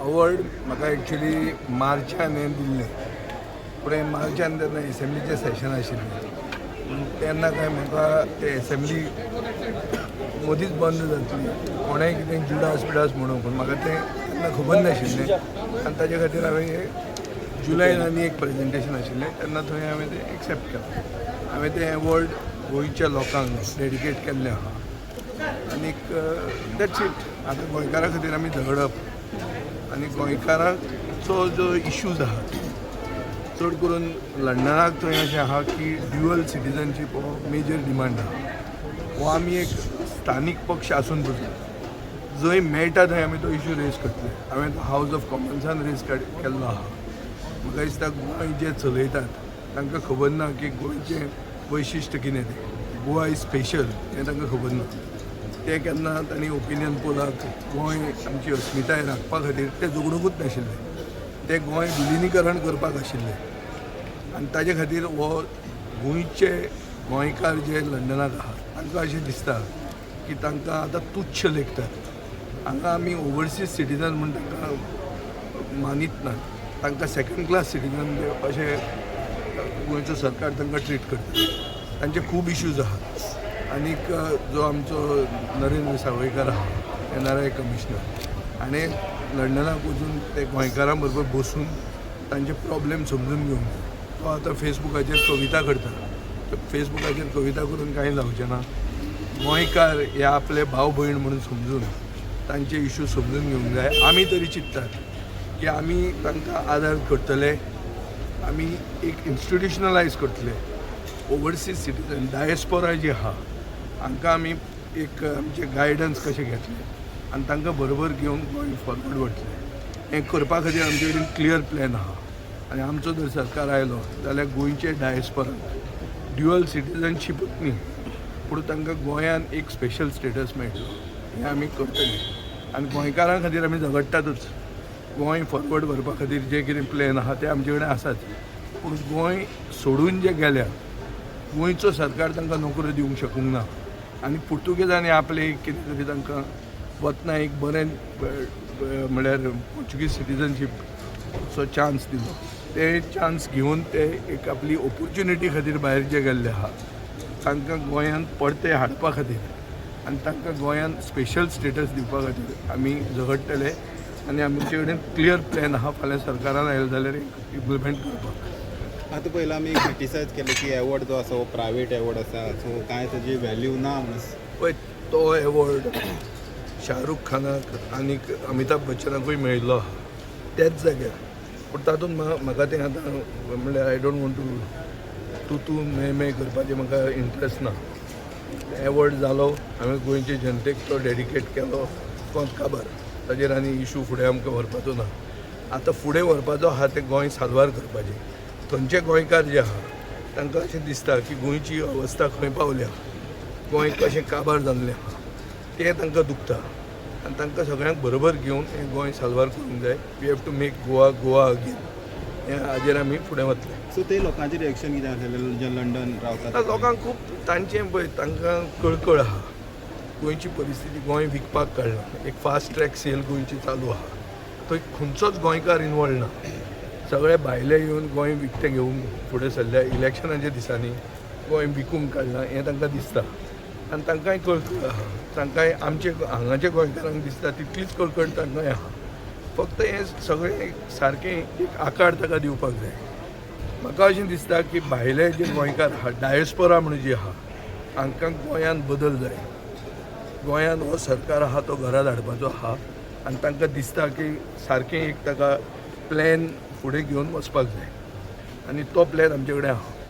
award म्हाका actually मार्चान हें दिल्लें फुडें मार्चान तेन्ना एसेंब्लीचें सेशन आशिल्लें तेन्ना काय म्हाका ते एसेंब्ली मदींच बंद जातली कोणेंय कितें जुडास बिडास म्हणून पूण म्हाका तें तेन्ना खबर नाशिल्लें आनी ताजे खातीर हांवें जुलयान आनी एक प्रेजेंटेशन आशिल्लें तेन्ना थंय हांवें तें एक्सेप्ट केलें हांवें तें अवॉर्ड गोंयच्या लोकांक डेडिकेट केल्लें आहा आनीक दॅट्स इट आतां गोंयकारां खातीर आमी झगडप आनी गोंयकारांचो जो इश्यूज आहा चड करून लंडनाक थंय अशें आहा की ड्युअल सिटीजनशीप हो मेजर डिमांड आहा हो आमी एक स्थानीक पक्ष आसून पसून जंय मेळटा थंय आमी तो इश्यू रेज करतले हांवें तो हावज ऑफ कॉमन्सान रेज केल्लो आहा म्हाका दिसता गोंय जे चलयतात तांकां खबर ना की गोंयचें वैशिश्ट कितें तें गोवा इज स्पेशल हें तांकां खबर ना ते केन्ना तांणी ओपिनियन पोलाक गोंय आमची अस्मिताय राखपा खातीर ते झगडूंकूच नाशिल्ले ते गोंय विलिनीकरण करपाक आशिल्ले आनी ताजे खातीर हो गोंयचे गोंयकार जे लंडनाक आहात तांकां अशें दिसता की तांकां आतां तुच्छ लेखतात हांगा आमी ओवरसीज सिटीजन म्हूण तांकां मानीत ना तांकां सेकंड क्लास सिटीजन अशें गोंयचो सरकार तांकां ट्रीट करता तांचे खूब इश्यूज आहात आनीक जो आमचो नरेंद्र सावयकार आहा एनआरआय कमिशनर हाणें लंडनाक वचून ते गोंयकारां बरोबर बसून तांचे प्रॉब्लेम समजून घेवन तो आतां फेसबुकाचेर कविता करता फेसबुकाचेर कविता करून कांय जावचें ना गोंयकार हे आपले भाव भयण म्हणून समजून तांचे इश्यू समजून घेवंक जाय आमी तरी चिंततात की आमी तांकां आदार करतले आमी एक इन्स्टिट्युशनलायज करतले ओवरसीज सिटीजन डायस्पोरा जी आहा हांकां आमी एक आमचे गायडन्स कशें घेतले आनी तांकां बरोबर घेवन गोंय फॉरवर्ड व्हरतले हें करपा खातीर आमचे कडेन क्लियर प्लॅन आहा आनी आमचो जर सरकार आयलो जाल्यार गोंयचे डायस्पोराक ड्युअल सिटीजनशीपूच न्ही पूण तांकां गोंयान एक स्पेशल स्टेटस मेळटलो हें आमी करतले आनी गोंयकारां खातीर आमी झगडटातूच गोंय फॉरवर्ड व्हरपा खातीर जे कितें प्लॅन आहा ते आमचे कडेन आसात पूण गोंय सोडून जे गेल्या गोंयचो सरकार तांकां नोकऱ्यो दिवंक शकूंक ना आनी पुर्तुगेजांनी आपले कितें तरी तांकां वतना एक बरें म्हळ्यार पोर्चुगीज सिटीजनशीपचो चान्स दिलो ते चान्स घेवन ते एक आपली ऑपॉर्च्युनिटी खातीर भायर जे गेल्ले आहा तांकां गोंयांत परते हाडपा खातीर आनी तांकां गोंयांत स्पेशल स्टेटस दिवपा खातीर आमी झगडटले आनी आमचे कडेन क्लियर प्लॅन आहा फाल्यां सरकारान आयलो जाल्यार इम्प्लिमेंट करपाक आता पहिला आम्ही क्रिटिसायज केले की अवॉर्ड जो आसा हो प्रायवेट अवॉर्ड आसा सो कांय ताजी व्हॅल्यू ना पळय तो अवॉर्ड शाहरुख खानाक आनीक अमिताभ बच्चनाकूय मेळिल्लो आहा त्याच जाग्यार पूण तातूंत म्हाका तें आतां म्हणल्यार आय डोंट वॉन्ट टू तूं मे करपाचें म्हाका इंट्रस्ट ना अवॉर्ड जालो हांवें गोंयचे जनतेक तो डेडिकेट केलो कोच काबार ताजेर आनी इशू फुडें आमकां व्हरपाचो ना आतां फुडें व्हरपाचो आहा तें गोंय साल्वार करपाचें थंयचे गोंयकार जे आहा तांकां अशें दिसता की गोंयची अवस्था खंय पावल्या गोंय कशें काबार जाल्लें आहा तें तांकां दुखता आनी तांकां सगळ्यांक बरोबर घेवन हें गोंय साल्वार करूंक जाय we have to make Goa again हें हाजेर आमी फुडें वतले सो ते लोकांचें रिएक्शन कितें आसलेलें जे लंडन रावतात लोकांक खूब तांचें पळय तांकां कळकळ आहा गोंयची परिस्थिती गोंय विकपाक काडला एक फास्ट ट्रॅक सेल गोंयची चालू आहा थंय खंयचोच गोंयकार इनवॉल्व ना सगळे भायले येवन गोंय विकतें घेवंक फुडें सरल्या इलेक्शनाच्या दिसांनी गोंय विकूंक काडलां हें तांकां दिसता आनी तांकांय कळकळ आहा तांकांय आमचे हांगाच्या गोंयकारांक दिसता तितलीच कळकळ तांकांय आहा फक्त हें सगळें सारकें एक आकार ताका दिवपाक जाय म्हाका अशें दिसता की भायले जे गोंयकार आहा डायस्पोरा म्हणून जी आहा हांकां गोंयांत बदल जाय गोंयांत हो सरकार आहा तो घरा धाडपाचो आहा आनी तांकां दिसता की सारकें एक ताका प्लॅन फुडें घेवन वचपाक जाय आनी तो प्लॅन आमचे कडेन आहा